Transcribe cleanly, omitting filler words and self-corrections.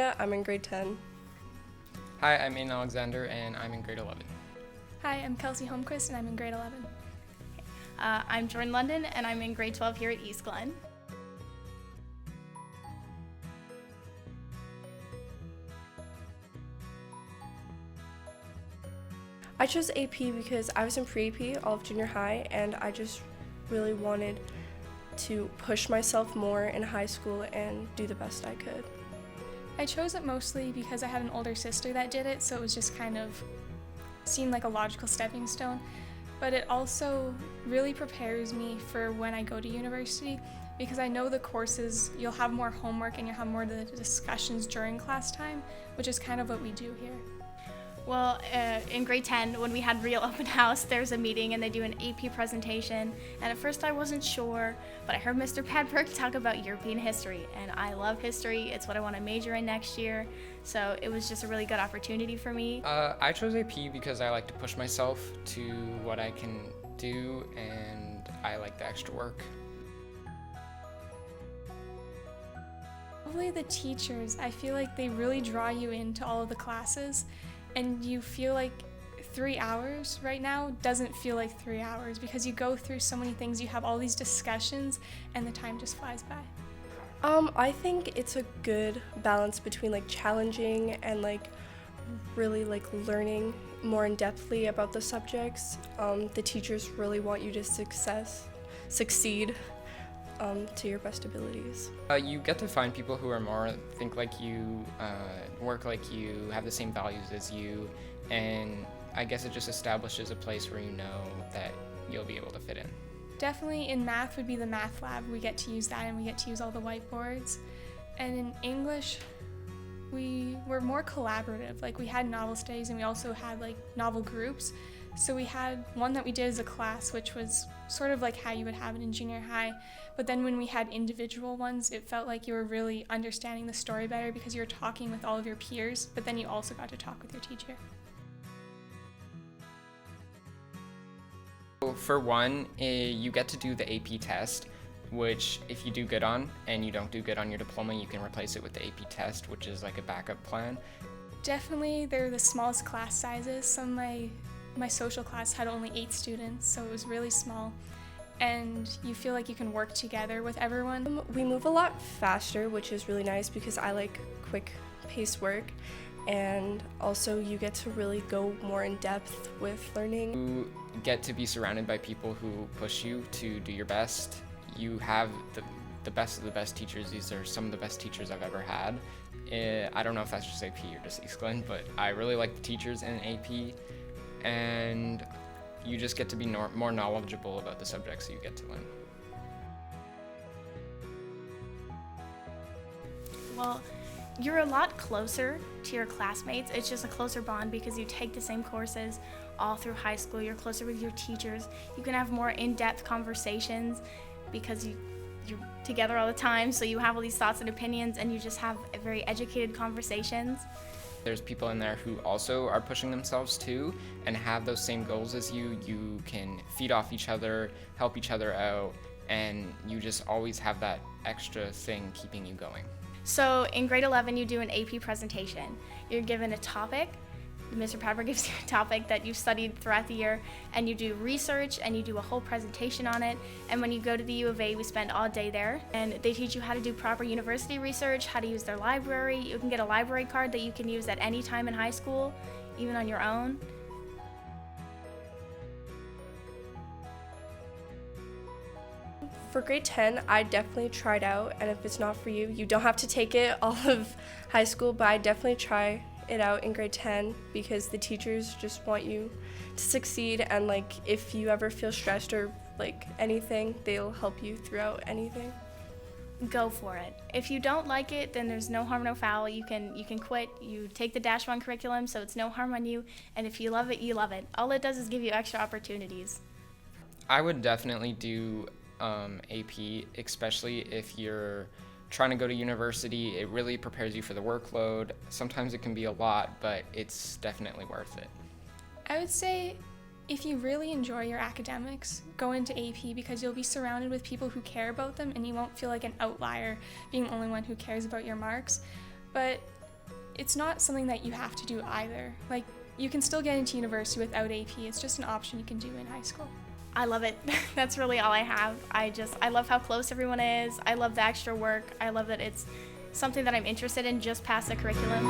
Sophia. I'm in grade 10. Hi, I'm Aiden Alexander, and I'm in grade 11. Hi, I'm Kelsey Holmquist, and I'm in grade 11. I'm Jordan London, and I'm in grade 12 here at East Glen. I chose AP because I was in pre-AP all of junior high, and I just really wanted to push myself more in high school and do the best I could. I chose it mostly because I had an older sister that did it, so it was just kind of seemed like a logical stepping stone. But it also really prepares me for when I go to university, because I know the courses, you'll have more homework and you'll have more of the discussions during class time, which is kind of what we do here. Well, in grade 10, when we had real open house, there's a meeting and they do an AP presentation. And at first I wasn't sure, but I heard Mr. Padberg talk about European history. And I love history. It's what I want to major in next year. So it was just a really good opportunity for me. I chose AP because I like to push myself to what I can do, and I like the extra work. Probably the teachers. I feel like they really draw you into all of the classes. And you feel like 3 hours right now doesn't feel like 3 hours because you go through so many things, you have all these discussions, and the time just flies by. I think it's a good balance between challenging and really learning more in depthly about the subjects. The teachers really want you to succeed to your best abilities. You get to find people who are more think like you, work like you, have the same values as you, and I guess it just establishes a place where you know that you'll be able to fit in. Definitely in math would be the math lab. We get to use that and we get to use all the whiteboards. And in English, we were more collaborative. We had novel studies and we also had novel groups. So we had one that we did as a class, which was sort of like how you would have it in junior high. But then when we had individual ones, it felt like you were really understanding the story better because you were talking with all of your peers, but then you also got to talk with your teacher. For one, you get to do the AP test, which if you do good on and you don't do good on your diploma, you can replace it with the AP test, which is like a backup plan. Definitely, they're the smallest class sizes. Some of my social class had only 8 students, so it was really small. And you feel like you can work together with everyone. We move a lot faster, which is really nice because I like quick-paced work. And also you get to really go more in depth with learning. You get to be surrounded by people who push you to do your best. You have the best of the best teachers. These are some of the best teachers I've ever had. I don't know if that's just AP or just East Glen, but I really like the teachers in AP, and you just get to be more knowledgeable about the subjects that you get to learn. Well, you're a lot closer to your classmates. It's just a closer bond because you take the same courses all through high school. You're closer with your teachers. You can have more in-depth conversations because you're together all the time, so you have all these thoughts and opinions, and you just have very educated conversations. There's people in there who also are pushing themselves too and have those same goals as you. You can feed off each other, help each other out, and you just always have that extra thing keeping you going. So in grade 11, you do an AP presentation. You're given a topic. Mr. Padberg gives you a topic that you've studied throughout the year, and you do research and you do a whole presentation on it. And when you go to the U of A, we spend all day there, and they teach you how to do proper university research, how to use their library. You can get a library card that you can use at any time in high school, even on your own. For grade 10, I definitely tried out, and if it's not for you, you don't have to take it all of high school, but I definitely try it out in grade 10 because the teachers just want you to succeed, and if you ever feel stressed or anything, they'll help you throughout anything. Go for it. If you don't like it, then there's no harm, no foul. You can quit. You take the -1 curriculum, so it's no harm on you, and if you love it, you love it. All it does is give you extra opportunities. I would definitely do AP, especially if you're trying to go to university. It really prepares you for the workload. Sometimes it can be a lot, but it's definitely worth it. I would say if you really enjoy your academics, go into AP because you'll be surrounded with people who care about them and you won't feel like an outlier being the only one who cares about your marks. But it's not something that you have to do either. Like, you can still get into university without AP. It's just an option you can do in high school. I love it. That's really all I have. I love how close everyone is. I love the extra work. I love that it's something that I'm interested in just past the curriculum.